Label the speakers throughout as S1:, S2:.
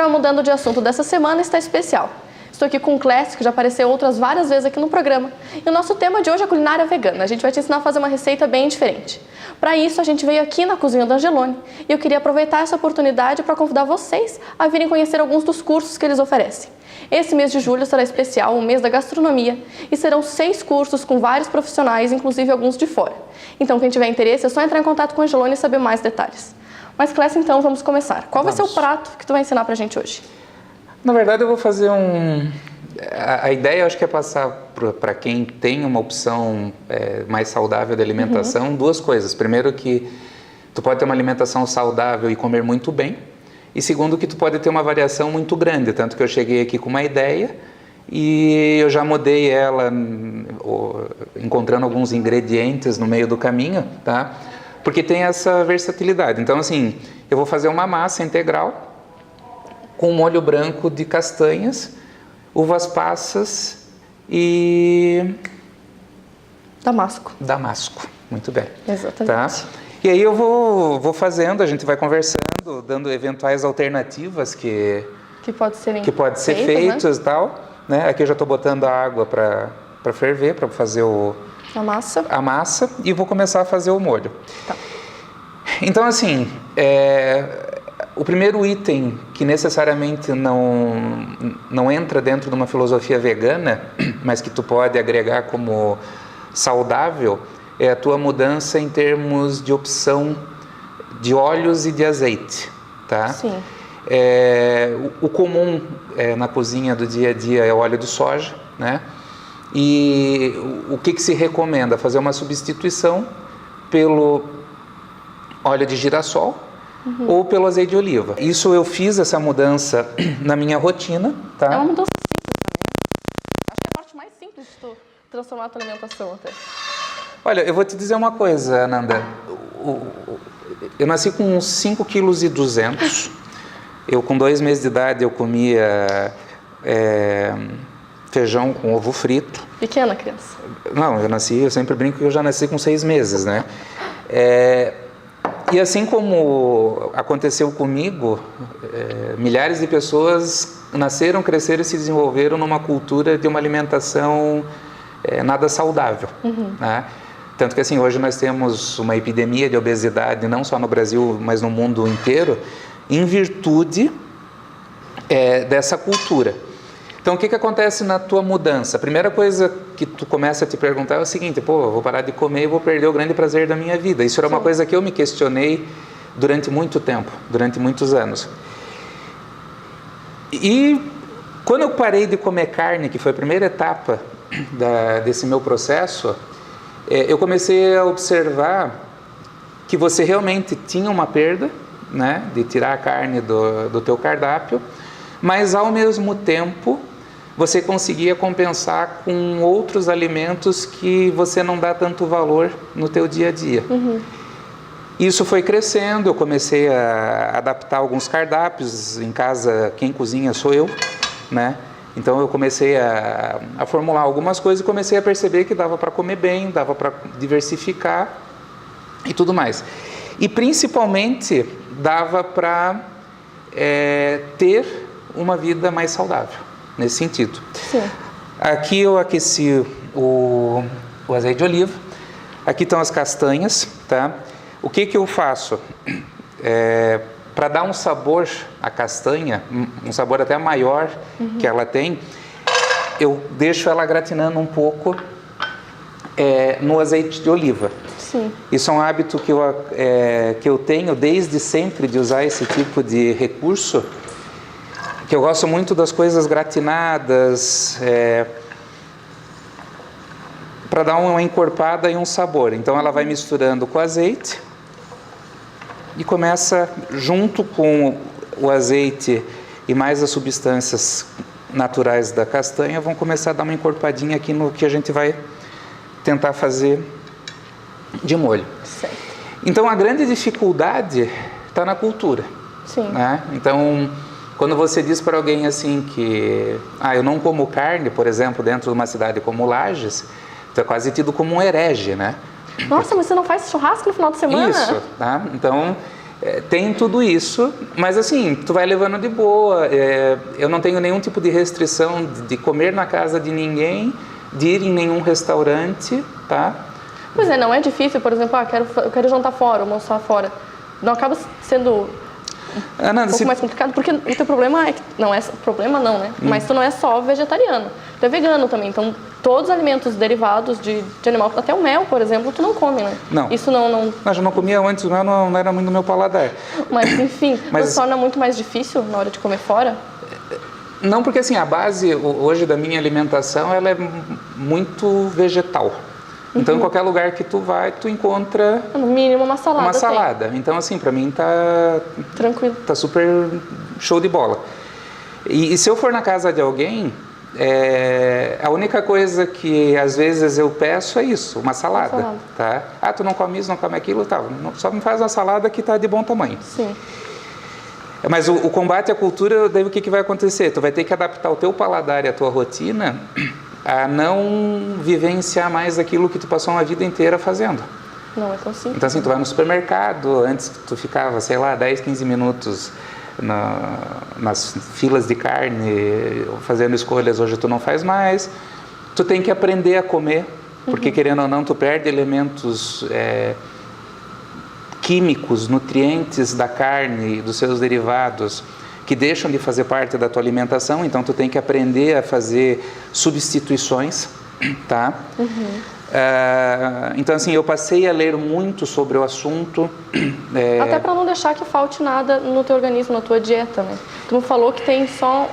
S1: programa Mudando de Assunto dessa semana está especial. Estou aqui com o Clécio, que já apareceu outras várias vezes aqui no programa. E o nosso tema de hoje é culinária vegana. A gente vai te ensinar a fazer uma receita bem diferente. Para isso, a gente veio aqui na cozinha da Angelone e eu queria aproveitar essa oportunidade para convidar vocês a virem conhecer alguns dos cursos que eles oferecem. Esse mês de julho será especial, o mês da gastronomia, e serão 6 cursos com vários profissionais, inclusive alguns de fora. Então, quem tiver interesse, é só entrar em contato com a Angelone e saber mais detalhes. Mas, Clécio, então, vamos começar. Qual vai ser o prato que tu vai ensinar pra gente hoje?
S2: Na verdade, eu vou fazer A ideia, eu acho que é passar para quem tem uma opção mais saudável de alimentação, duas coisas. Primeiro, que tu pode ter uma alimentação saudável e comer muito bem. E segundo, que tu pode ter uma variação muito grande. Tanto que eu cheguei aqui com uma ideia e eu já mudei ela, encontrando alguns ingredientes no meio do caminho, tá? Porque tem essa versatilidade. Então, assim, eu vou fazer uma massa integral com molho branco de castanhas, uvas passas e... Damasco, muito bem.
S1: Exatamente.
S2: Tá? E aí eu vou fazendo, a gente vai conversando, dando eventuais alternativas que pode ser feitas, né? E tal. Né? Aqui eu já estou botando a água para ferver, para fazer a massa e vou começar a fazer o molho.
S1: Tá.
S2: Então, assim, o primeiro item que necessariamente não entra dentro de uma filosofia vegana, mas que tu pode agregar como saudável, é a tua mudança em termos de opção de óleos e de azeite, tá?
S1: Sim.
S2: O comum na cozinha do dia a dia é o óleo de soja, né? E o que se recomenda? Fazer uma substituição pelo óleo de girassol, ou pelo azeite de oliva. Isso eu fiz essa mudança na minha rotina, tá?
S1: É uma mudança simples também, né? Acho que é a parte mais simples de tu transformar a tua alimentação até.
S2: Olha, eu vou te dizer uma coisa, Ananda. Eu nasci com uns 5,2 kg. Eu, com 2 meses de idade, eu comia feijão com ovo frito.
S1: Pequena criança?
S2: Não, eu sempre brinco que eu já nasci com 6 meses, né? E assim como aconteceu comigo, milhares de pessoas nasceram, cresceram e se desenvolveram numa cultura de uma alimentação nada saudável. Né? Tanto que assim, hoje nós temos uma epidemia de obesidade, não só no Brasil, mas no mundo inteiro, em virtude dessa cultura. Então, o que acontece na tua mudança? A primeira coisa que tu começa a te perguntar é o seguinte: eu vou parar de comer e vou perder o grande prazer da minha vida. Isso era uma coisa que eu me questionei durante muito tempo, durante muitos anos. E quando eu parei de comer carne, que foi a primeira etapa desse meu processo, eu comecei a observar que você realmente tinha uma perda, né, de tirar a carne do teu cardápio, mas ao mesmo tempo você conseguia compensar com outros alimentos que você não dá tanto valor no teu dia a dia. Isso foi crescendo, eu comecei a adaptar alguns cardápios. Em casa, quem cozinha sou eu, né? Então eu comecei a formular algumas coisas e comecei a perceber que dava para comer bem, dava para diversificar e tudo mais. E principalmente dava para ter uma vida mais saudável, nesse sentido.
S1: Sim.
S2: Aqui eu aqueci o azeite de oliva, aqui estão as castanhas, tá? O que eu faço? Para dar um sabor à castanha, um sabor até maior que ela tem, eu deixo ela gratinando um pouco no azeite de oliva.
S1: Sim.
S2: Isso é um hábito que eu tenho desde sempre, de usar esse tipo de recurso, que eu gosto muito das coisas gratinadas, para dar uma encorpada e um sabor. Então ela vai misturando com o azeite e começa, junto com o azeite e mais as substâncias naturais da castanha, vão começar a dar uma encorpadinha aqui no que a gente vai tentar fazer de molho.
S1: Certo.
S2: Então a grande dificuldade está na cultura.
S1: Sim.
S2: Né? Então, quando você diz para alguém assim que eu não como carne, por exemplo, dentro de uma cidade como Lages, tu é quase tido como um herege, né?
S1: Nossa, mas você não faz churrasco no final de semana?
S2: Isso, tá? Então, Tem tudo isso, mas assim, tu vai levando de boa. Eu não tenho nenhum tipo de restrição de comer na casa de ninguém, de ir em nenhum restaurante, tá?
S1: Pois é, não é difícil, por exemplo, eu quero jantar fora, almoçar fora. Não acaba sendo um pouco mais complicado, porque o teu problema é que não é problema não, né? Mas tu não é só vegetariano, tu é vegano também. Então, todos os alimentos derivados de animal, até o mel, por exemplo, tu não come, né?
S2: Não.
S1: Isso não...
S2: Eu já não comia antes, o mel não era muito no meu paladar.
S1: Mas, enfim, não se torna muito mais difícil na hora de comer fora?
S2: Não, porque assim, a base hoje da minha alimentação, ela é muito vegetal. Então, em qualquer lugar que tu vai, tu encontra...
S1: No mínimo uma salada.
S2: Uma salada. Então, assim, pra mim tá...
S1: Tranquilo.
S2: Tá super show de bola. E se eu for na casa de alguém, a única coisa que às vezes eu peço é isso, uma salada. Tá? Ah, tu não come isso, não come aquilo, tá. Só me faz uma salada que tá de bom tamanho.
S1: Sim.
S2: Mas o combate à cultura, daí o que vai acontecer? Tu vai ter que adaptar o teu paladar e a tua rotina a não vivenciar mais aquilo que tu passou uma vida inteira fazendo.
S1: Não é tão simples.
S2: Então, assim, tu vai no supermercado, antes tu ficava, sei lá, 10, 15 minutos nas filas de carne, fazendo escolhas, hoje tu não faz mais. Tu tem que aprender a comer, porque querendo ou não, tu perde elementos químicos, nutrientes da carne e dos seus derivados, que deixam de fazer parte da tua alimentação, então tu tem que aprender a fazer substituições, tá? Então, assim, eu passei a ler muito sobre o assunto.
S1: Até para não deixar que falte nada no teu organismo, na tua dieta, né? Tu me falou que tem só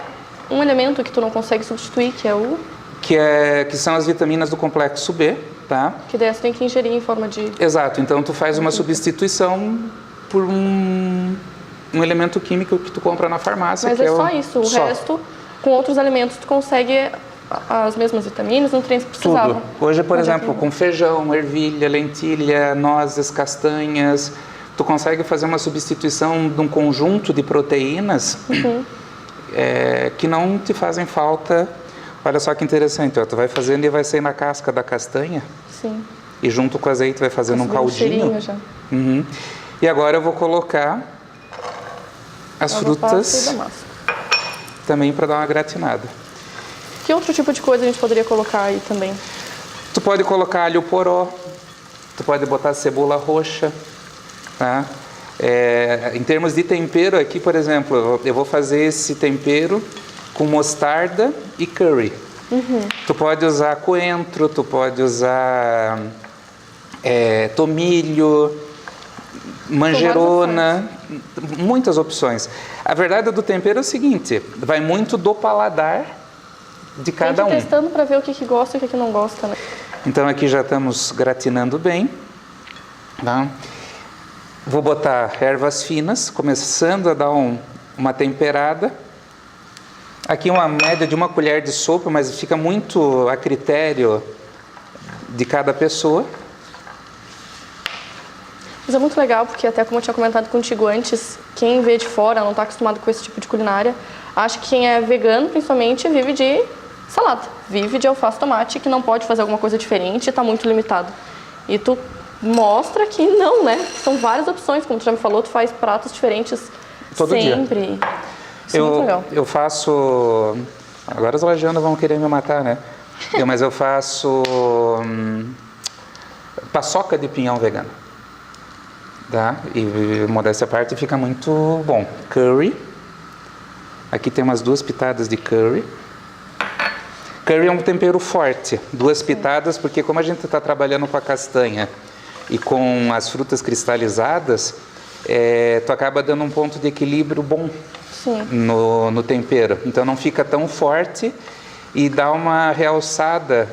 S1: um elemento que tu não consegue substituir, que é o...
S2: Que são as vitaminas do complexo B, tá?
S1: Que daí você tem que ingerir em forma de...
S2: Exato, então tu faz uma substituição por um elemento químico que tu compra na farmácia.
S1: Mas
S2: que
S1: só isso, o resto, com outros alimentos, tu consegue as mesmas vitaminas, nutrientes que precisava.
S2: Tudo. Hoje, por exemplo, com feijão, ervilha, lentilha, nozes, castanhas, tu consegue fazer uma substituição de um conjunto de proteínas que não te fazem falta. Olha só que interessante, ó, tu vai fazendo e vai sair na casca da castanha.
S1: Sim.
S2: E junto com o azeite vai fazendo um caldinho.
S1: Já.
S2: E agora eu vou colocar as frutas também para dar uma gratinada.
S1: Que outro tipo de coisa a gente poderia colocar aí também?
S2: Tu pode colocar alho poró, tu pode botar cebola roxa, tá? Em termos de tempero aqui, por exemplo, eu vou fazer esse tempero com mostarda e curry. Tu pode usar coentro, tu pode usar tomilho, manjerona, muitas opções. A verdade do tempero é o seguinte, vai muito do paladar de cada um.
S1: Tem que ir testando para ver o que gosta e o que não gosta, né?
S2: Então aqui já estamos gratinando bem. Tá? Vou botar ervas finas, começando a dar uma temperada. Aqui uma média de 1 colher de sopa, mas fica muito a critério de cada pessoa.
S1: Mas é muito legal, porque até como eu tinha comentado contigo antes, quem vê de fora, não está acostumado com esse tipo de culinária, acha que quem é vegano, principalmente, vive de salada, vive de alface e tomate, que não pode fazer alguma coisa diferente e está muito limitado. E tu mostra que não, né? São várias opções, como tu já me falou, tu faz pratos diferentes
S2: todo
S1: sempre.
S2: Dia.
S1: Isso é muito legal.
S2: Eu faço... Agora as lajandas vão querer me matar, né? Mas eu faço paçoca de pinhão vegano. Tá? E modéstia à parte, fica muito bom. Curry. Aqui tem umas 2 pitadas de curry. Curry é um tempero forte. 2 pitadas, porque como a gente está trabalhando com a castanha e com as frutas cristalizadas, tu acaba dando um ponto de equilíbrio bom no tempero. Então não fica tão forte e dá uma realçada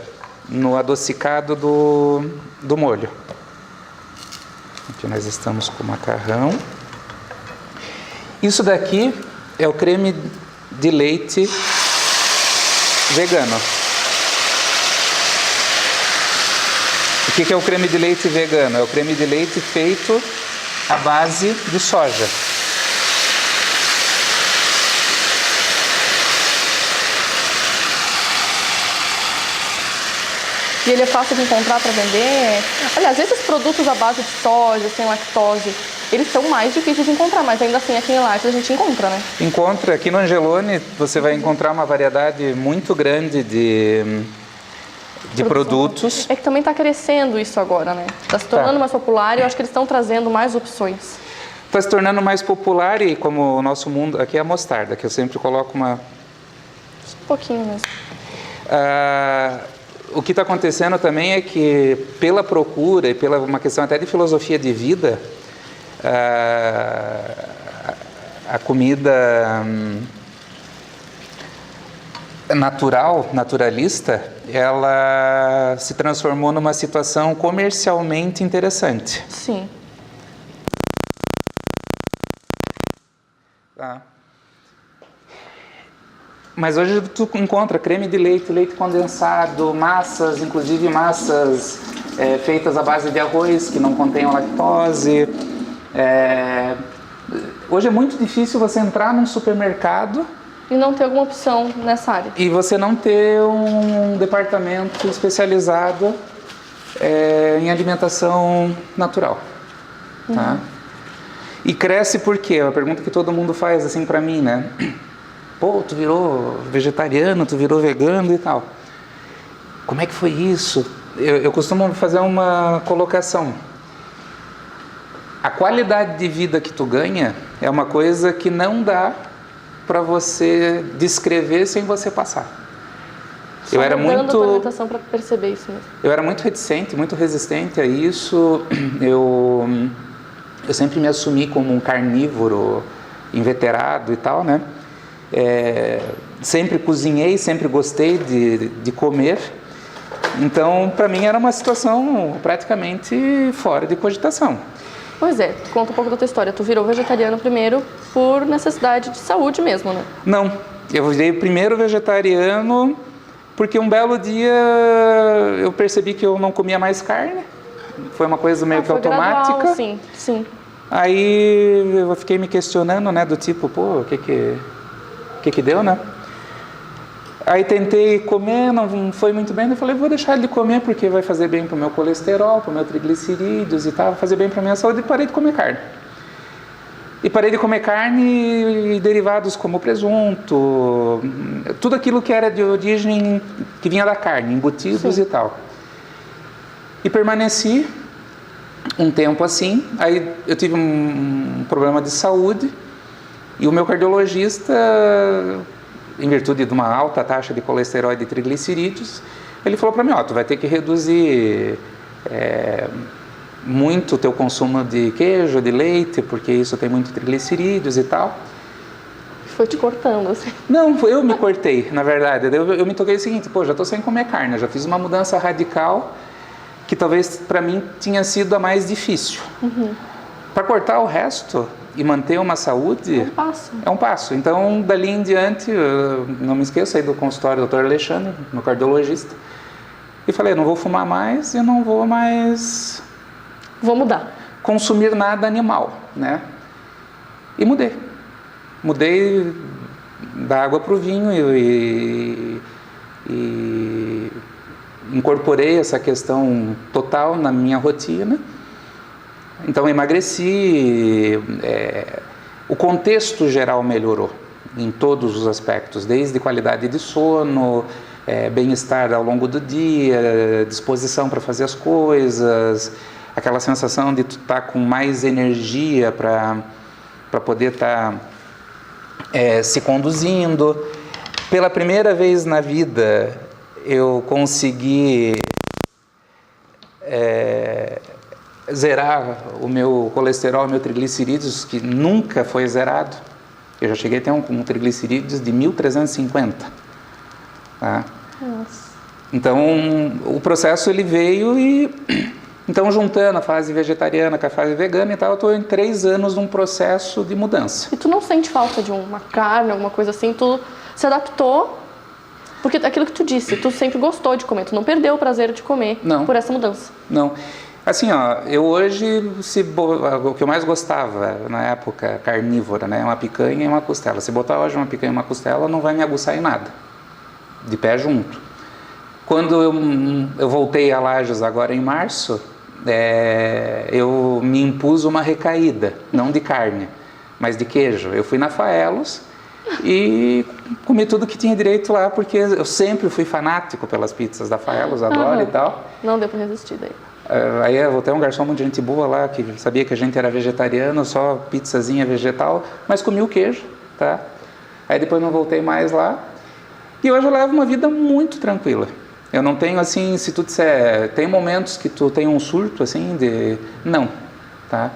S2: no adocicado do molho. Aqui nós estamos com o macarrão. Isso daqui é o creme de leite vegano. O que é o creme de leite vegano? É o creme de leite feito à base de soja.
S1: E ele é fácil de encontrar para vender. Aliás, esses produtos à base de soja, sem lactose, eles são mais difíceis de encontrar, mas ainda assim aqui em Lages a gente encontra, né?
S2: Encontra. Aqui no Angelone você vai encontrar uma variedade muito grande de produtos.
S1: É que também está crescendo isso agora, né? Está se tornando mais popular e eu acho que eles estão trazendo mais opções.
S2: Está se tornando mais popular e como o nosso mundo... Aqui é a mostarda, que eu sempre coloco uma...
S1: Um pouquinho mesmo.
S2: O que está acontecendo também é que, pela procura e pela uma questão até de filosofia de vida, a comida naturalista, ela se transformou numa situação comercialmente interessante.
S1: Sim.
S2: Tá. Mas hoje tu encontra creme de leite, leite condensado, massas, inclusive massas feitas à base de arroz que não contenham lactose. Hoje é muito difícil você entrar num supermercado
S1: E não ter alguma opção nessa área.
S2: e você não ter um departamento especializado em alimentação natural. Tá? E cresce por quê? É uma pergunta que todo mundo faz assim pra mim, né? Pô, tu virou vegetariano, tu virou vegano e tal. Como é que foi isso? Eu costumo fazer uma colocação. A qualidade de vida que tu ganha é uma coisa que não dá para você descrever sem você passar.
S1: Só mudando a tua alimentação para perceber isso mesmo.
S2: Eu era muito reticente, muito resistente a isso. Eu sempre me assumi como um carnívoro inveterado e tal, né? Sempre cozinhei, sempre gostei de comer. Então, para mim, era uma situação praticamente fora de cogitação.
S1: Pois é, conta um pouco da tua história. Tu virou vegetariano primeiro por necessidade de saúde mesmo, né?
S2: Não, eu virei primeiro vegetariano porque um belo dia eu percebi que eu não comia mais carne. Foi uma coisa meio que automática.
S1: Gradual, sim, sim.
S2: Aí eu fiquei me questionando, né, do tipo, pô, o que deu, né? Aí tentei comer, não foi muito bem, eu falei, vou deixar de comer porque vai fazer bem pro meu colesterol, pro meu triglicerídeos e tal, vai fazer bem pra minha saúde, e parei de comer carne. E parei de comer carne e derivados como presunto, tudo aquilo que era de origem, que vinha da carne, embutidos e tal. E permaneci um tempo assim, aí eu tive um problema de saúde e o meu cardiologista, em virtude de uma alta taxa de colesterol e de triglicerídeos, ele falou para mim, tu vai ter que reduzir muito o teu consumo de queijo, de leite, porque isso tem muito triglicerídeos e tal.
S1: Foi te cortando, assim.
S2: Não, eu me cortei, na verdade. Eu me toquei o seguinte, já estou sem comer carne, eu já fiz uma mudança radical que talvez para mim tinha sido a mais difícil. Para cortar o resto e manter uma saúde... É um passo. Então, dali em diante, eu não me esqueço aí do consultório do Dr. Alexandre, no cardiologista, e falei, não vou fumar mais e não vou mais...
S1: Vou mudar.
S2: Consumir nada animal, né? E mudei. Mudei da água para o vinho e incorporei essa questão total na minha rotina. Então, emagreci, o contexto geral melhorou em todos os aspectos, desde qualidade de sono, bem-estar ao longo do dia, disposição para fazer as coisas, aquela sensação de tu estar com mais energia para poder estar se conduzindo. Pela primeira vez na vida, eu consegui zerar o meu colesterol, o meu triglicerídeos, que nunca foi zerado. Eu já cheguei a ter um triglicerídeos de 1.350. Tá?
S1: Nossa.
S2: Então, o processo ele veio e... Então, juntando a fase vegetariana com a fase vegana e tal, eu estou em 3 anos num processo de mudança.
S1: E tu não sente falta de uma carne, alguma coisa assim? Tu se adaptou? Porque aquilo que tu disse, tu sempre gostou de comer, tu não perdeu o prazer de comer por essa mudança.
S2: Não. Assim, eu hoje, o que eu mais gostava na época carnívora, né, uma picanha e uma costela. Se botar hoje uma picanha e uma costela, não vai me aguçar em nada, de pé junto. Quando eu voltei a Lages agora em março, eu me impus uma recaída, não de carne, mas de queijo. Eu fui na Faelos e comi tudo que tinha direito lá, porque eu sempre fui fanático pelas pizzas da Faelos, adoro e tal.
S1: Não deu para resistir daí.
S2: Aí eu voltei um garçom muito gente boa lá, que sabia que a gente era vegetariano, só pizzazinha vegetal, mas comi o queijo, tá? Aí depois não voltei mais lá. E hoje eu levo uma vida muito tranquila. Eu não tenho assim, se tu disser, tem momentos que tu tem um surto assim de... Não, tá?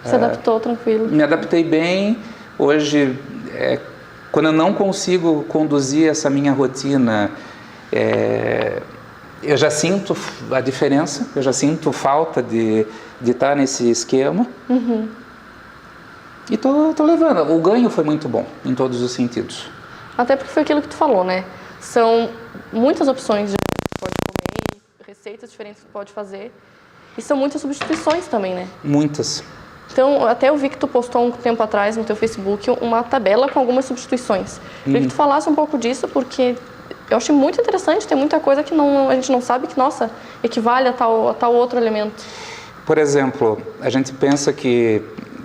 S1: Se adaptou tranquilo?
S2: Me adaptei bem. Hoje, quando eu não consigo conduzir essa minha rotina, eu já sinto a diferença, eu já sinto falta de estar nesse esquema.
S1: Uhum.
S2: E tô levando. O ganho foi muito bom, em todos os sentidos.
S1: Até porque foi aquilo que tu falou, né? São muitas opções de que tu pode comer, receitas diferentes que tu pode fazer. E são muitas substituições também, né?
S2: Muitas.
S1: Então, até eu vi que tu postou um tempo atrás no teu Facebook uma tabela com algumas substituições. Queria que tu falasse um pouco disso, porque eu achei muito interessante, tem muita coisa que a gente não sabe que, nossa, equivale a tal outro elemento.
S2: Por exemplo, a gente pensa que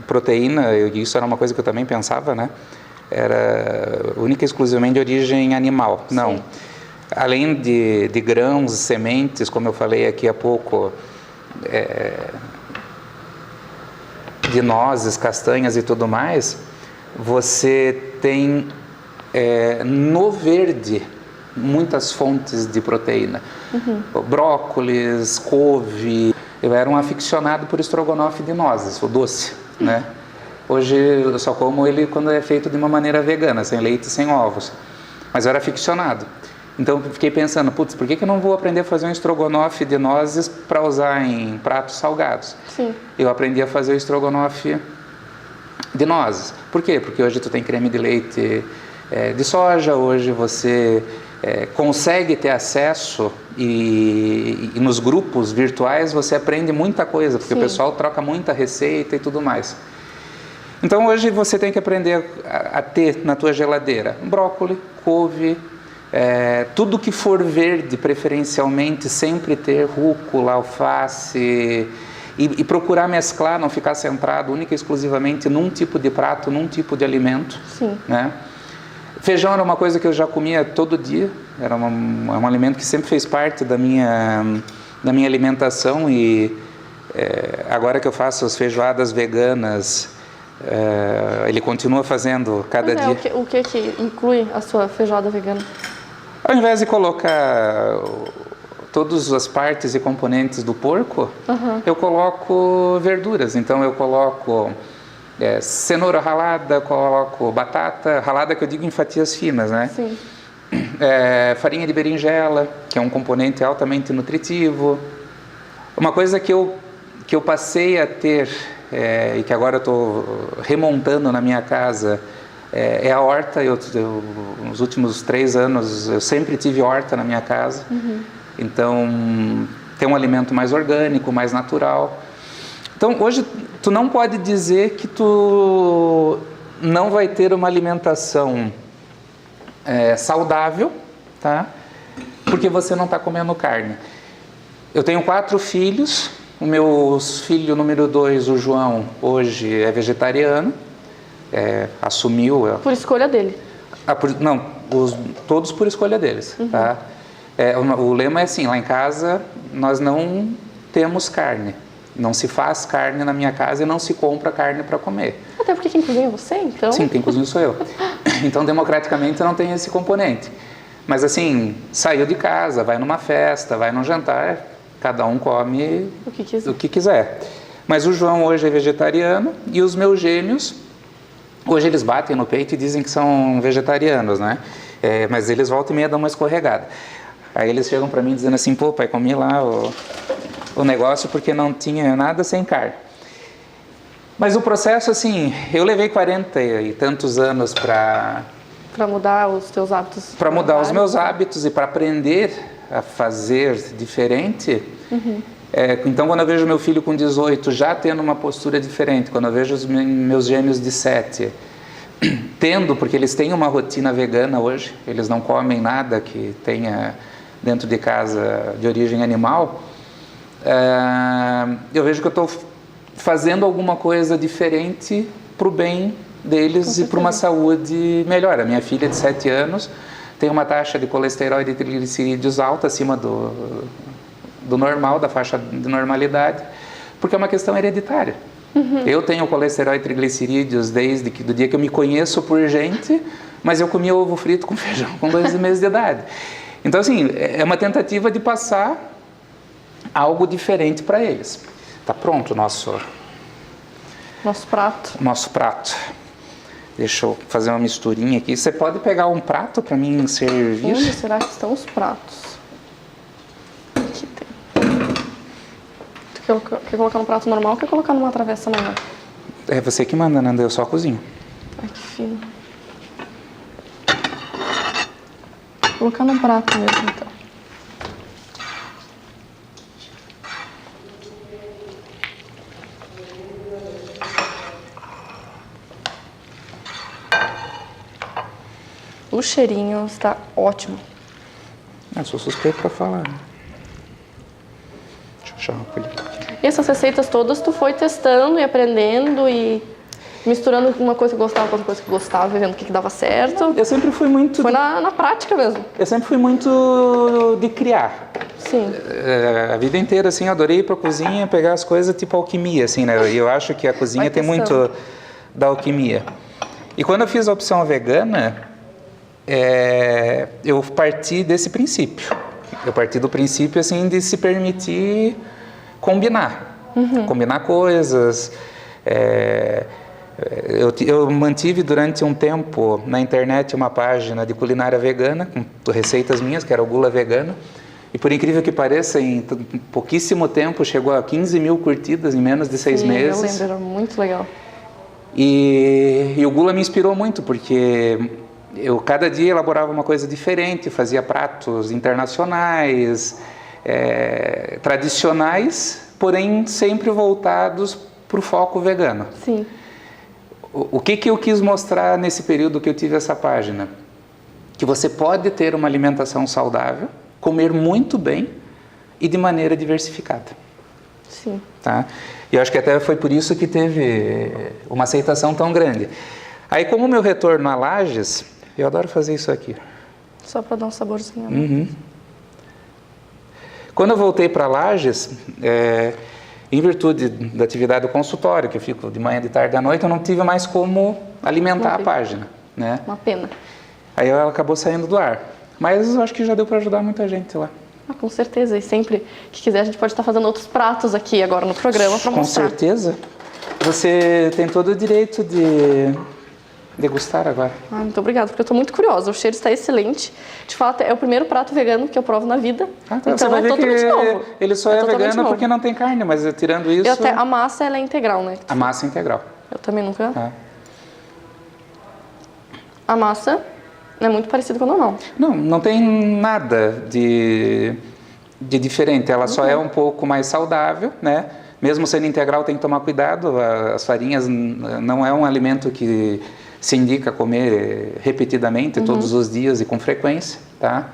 S2: proteína, isso era uma coisa que eu também pensava, né? Era única e exclusivamente de origem animal. Não.
S1: Sim.
S2: Além de grãos, sementes, como eu falei aqui há pouco, de nozes, castanhas e tudo mais, você tem no verde muitas fontes de proteína. Uhum. Brócolis, couve. Eu era um aficionado por estrogonofe de nozes, o doce, né? Hoje eu só como ele quando é feito de uma maneira vegana, sem leite e sem ovos. Mas eu era aficionado. Então eu fiquei pensando, putz, por que eu não vou aprender a fazer um estrogonofe de nozes para usar em pratos salgados?
S1: Sim.
S2: Eu aprendi a fazer o estrogonofe de nozes. Por quê? Porque hoje tu tem creme de leite de soja, hoje você consegue ter acesso e nos grupos virtuais você aprende muita coisa, porque Sim. O pessoal troca muita receita e tudo mais. Então hoje você tem que aprender a ter na tua geladeira brócolis, couve, tudo que for verde, preferencialmente, sempre ter rúcula, alface e procurar mesclar, não ficar centrado única e exclusivamente num tipo de prato, num tipo de alimento.
S1: Sim.
S2: Né? Feijão era uma coisa que eu já comia todo dia, era um alimento que sempre fez parte da minha alimentação e agora que eu faço as feijoadas veganas, ele continua fazendo cada dia.
S1: O que inclui a sua feijoada vegana?
S2: Ao invés de colocar todas as partes e componentes do porco, eu coloco verduras. Então eu coloco cenoura ralada, coloco batata ralada, que eu digo em fatias finas, né?
S1: Sim.
S2: Farinha de berinjela, que é um componente altamente nutritivo. Uma coisa que eu passei a ter e que agora eu estou remontando na minha casa é a horta. Nos últimos 3 anos eu sempre tive horta na minha casa. Uhum. Então tem um alimento mais orgânico, mais natural. Então hoje tu não pode dizer que tu não vai ter uma alimentação saudável, tá? Porque você não está comendo carne. Eu tenho 4 filhos. O meu filho número 2, o João, hoje é vegetariano, assumiu...
S1: Por escolha dele?
S2: Não, todos por escolha deles. Uhum. Tá? O lema é assim, lá em casa nós não temos carne, não se faz carne na minha casa e não se compra carne para comer.
S1: Até porque quem cozinha é você, então?
S2: Sim, quem cozinha sou eu. Então, democraticamente, não tem esse componente. Mas assim, saiu de casa, vai numa festa, vai num jantar... Cada um come o que quiser. Mas o João hoje é vegetariano e os meus gêmeos, hoje eles batem no peito e dizem que são vegetarianos, né? Mas eles voltam e meia dão uma escorregada. Aí eles chegam para mim dizendo assim, pô, pai, comi lá o negócio porque não tinha nada sem carne. Mas o processo, assim, eu levei 40 e tantos anos para
S1: mudar os teus hábitos.
S2: Para mudar os meus hábitos e para aprender a fazer diferente. Uhum. Então, quando eu vejo meu filho com 18 já tendo uma postura diferente, quando eu vejo os meus gêmeos de 7 tendo, porque eles têm uma rotina vegana hoje, eles não comem nada que tenha dentro de casa de origem animal, eu vejo que eu estou fazendo alguma coisa diferente para o bem deles e para uma saúde melhor. A minha filha de 7 anos tem uma taxa de colesterol e de triglicerídeos alta, acima do normal, da faixa de normalidade, porque é uma questão hereditária. Eu tenho colesterol e triglicerídeos desde do dia que eu me conheço por gente, mas eu comia ovo frito com feijão com 2 meses de idade. Então, assim, é uma tentativa de passar algo diferente para eles. Tá pronto o nosso prato. Deixa eu fazer uma misturinha aqui. Você pode pegar um prato para mim servir?
S1: Onde será que estão os pratos? Aqui tem. Tu quer colocar no prato normal ou quer colocar numa travessa maior?
S2: É você que manda, Nanda, eu só cozinho.
S1: Ai, que fino. Vou colocar no prato mesmo, então. O cheirinho está ótimo.
S2: Eu sou suspeito para falar. Deixa eu achar uma colher.
S1: E essas receitas todas tu foi testando e aprendendo e misturando uma coisa que gostava com outra coisa que gostava e vendo o que dava certo?
S2: Eu sempre fui muito...
S1: Foi na prática mesmo?
S2: Eu sempre fui muito de criar.
S1: Sim.
S2: A vida inteira, assim, eu adorei ir pra cozinha, pegar as coisas tipo alquimia, assim, né? E eu acho que a cozinha tem muito da alquimia. E quando eu fiz a opção vegana, eu parti desse princípio. Eu parti do princípio, assim, de se permitir combinar. Combinar coisas. Eu mantive durante um tempo na internet uma página de culinária vegana, com receitas minhas, que era o Gula Vegano. E por incrível que pareça, em pouquíssimo tempo, chegou a 15 mil curtidas em menos de 6 meses.
S1: Eu lembro, era muito legal.
S2: E o Gula me inspirou muito, porque eu cada dia elaborava uma coisa diferente, fazia pratos internacionais, tradicionais, porém sempre voltados para o foco vegano.
S1: Sim.
S2: O que eu quis mostrar nesse período que eu tive essa página? Que você pode ter uma alimentação saudável, comer muito bem e de maneira diversificada.
S1: Sim.
S2: Tá? E eu acho que até foi por isso que teve uma aceitação tão grande. Aí, como o meu retorno a Lages, eu adoro fazer isso aqui.
S1: Só para dar um saborzinho. Né?
S2: Quando eu voltei para Lages, em virtude da atividade do consultório, que eu fico de manhã, de tarde, à noite, eu não tive mais como alimentar a página. Né?
S1: Uma pena.
S2: Aí ela acabou saindo do ar. Mas eu acho que já deu para ajudar muita gente lá.
S1: Com certeza. E sempre que quiser, a gente pode estar fazendo outros pratos aqui agora no programa para mostrar.
S2: Com certeza. Você tem todo o direito de degustar agora.
S1: Muito obrigada, porque eu estou muito curiosa. O cheiro está excelente. De fato, é o primeiro prato vegano que eu provo na vida.
S2: Então você vai ver que novo. Ele só é vegano porque não tem carne, mas tirando isso...
S1: A massa ela é integral, né?
S2: A massa é integral.
S1: Eu também nunca... A massa é muito parecida com a normal.
S2: Não tem nada de diferente. Ela só é um pouco mais saudável, né? Mesmo sendo integral, tem que tomar cuidado. As farinhas não é um alimento que se indica comer repetidamente, todos os dias e com frequência, tá?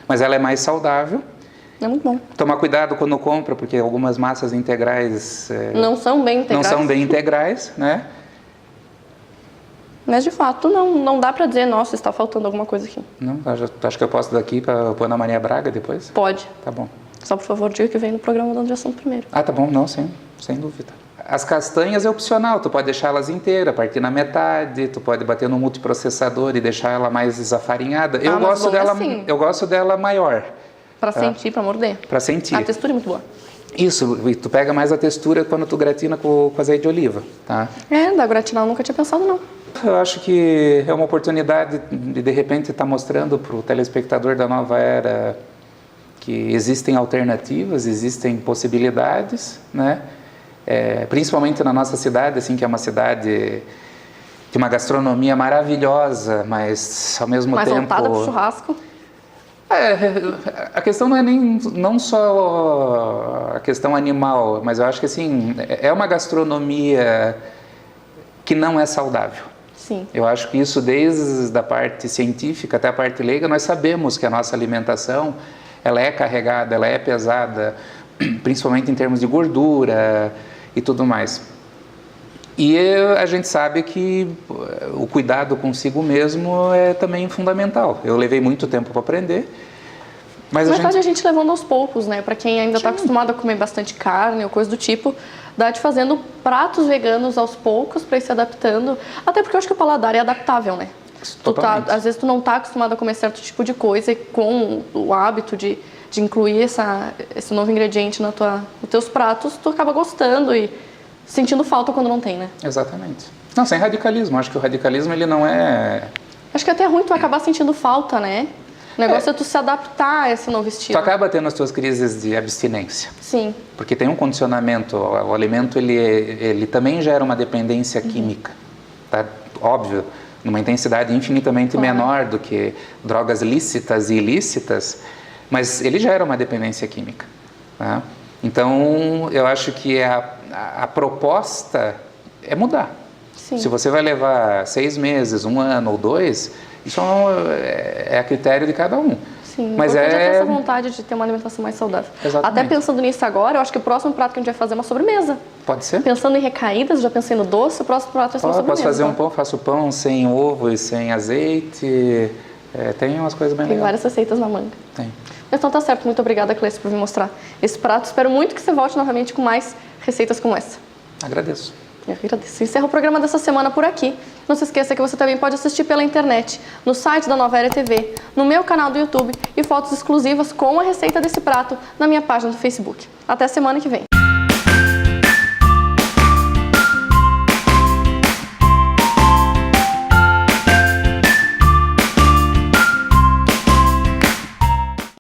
S2: Mas ela é mais saudável.
S1: É muito bom.
S2: Tomar cuidado quando compra, porque algumas massas integrais...
S1: não são bem integrais.
S2: Não são bem integrais, né?
S1: Mas, de fato, não dá pra dizer, nossa, está faltando alguma coisa aqui.
S2: Não, acho que eu posso daqui para pôr na Maria Braga depois?
S1: Pode.
S2: Tá bom.
S1: Só, por favor, diga que vem no programa da Onde Assunto primeiro.
S2: Tá bom. Não, sem dúvida. As castanhas é opcional, tu pode deixar elas inteiras, partir na metade, tu pode bater no multiprocessador e deixar ela mais desafarinhada. Eu gosto dela maior.
S1: Para sentir, para morder.
S2: Para sentir.
S1: A textura é muito boa.
S2: Isso, e tu pega mais a textura quando tu gratina com azeite de oliva, tá?
S1: Da gratinar eu nunca tinha pensado, não.
S2: Eu acho que é uma oportunidade de repente, estar mostrando para o telespectador da nova era que existem alternativas, existem possibilidades, né? Principalmente na nossa cidade, assim, que é uma cidade de uma gastronomia maravilhosa, mas ao mesmo tempo...
S1: Mais voltada para o churrasco.
S2: A questão não só a questão animal, mas eu acho que assim, é uma gastronomia que não é saudável.
S1: Sim.
S2: Eu acho que isso desde a parte científica até a parte leiga, nós sabemos que a nossa alimentação ela é carregada, ela é pesada, principalmente em termos de gordura e tudo mais. E a gente sabe que o cuidado consigo mesmo é também fundamental. Eu levei muito tempo para aprender. Mas
S1: Na verdade, a gente levando aos poucos, né? Para quem ainda está acostumado a comer bastante carne ou coisa do tipo, dá de fazendo pratos veganos aos poucos para ir se adaptando. Até porque eu acho que o paladar é adaptável, né? Às vezes tu não está acostumado a comer certo tipo de coisa e com o hábito de incluir esse novo ingrediente nos teus pratos, tu acaba gostando e sentindo falta quando não tem, né?
S2: Exatamente. Não, sem radicalismo. Acho que o radicalismo, ele não é...
S1: Acho que até é ruim tu acabar sentindo falta, né? O negócio é tu se adaptar a esse novo estilo.
S2: Tu acaba tendo as tuas crises de abstinência.
S1: Sim.
S2: Porque tem um condicionamento. O alimento, ele também gera uma dependência química. Tá? Óbvio, numa intensidade infinitamente menor do que drogas lícitas e ilícitas, mas ele gera uma dependência química. Tá? Então, eu acho que a proposta é mudar.
S1: Sim.
S2: Se você vai levar 6 meses, 1 ano ou 2, isso é a critério de cada um.
S1: Sim,
S2: mas
S1: é ter essa vontade de ter uma alimentação mais saudável.
S2: Exatamente.
S1: Até pensando nisso agora, eu acho que o próximo prato que a gente vai fazer é uma sobremesa.
S2: Pode ser.
S1: Pensando em recaídas, já pensei no doce, o próximo prato vai ser uma sobremesa.
S2: Posso fazer um pão, faço pão sem ovo e sem azeite. Tem umas coisas bem legais.
S1: Tem várias receitas na manga.
S2: Tem.
S1: Mas então tá certo, muito obrigada, Cleice, por me mostrar esse prato. Espero muito que você volte novamente com mais receitas como essa.
S2: Agradeço.
S1: Eu agradeço. Encerro o programa dessa semana por aqui. Não se esqueça que você também pode assistir pela internet, no site da Nova Era TV, no meu canal do YouTube e fotos exclusivas com a receita desse prato na minha página do Facebook. Até a semana que vem.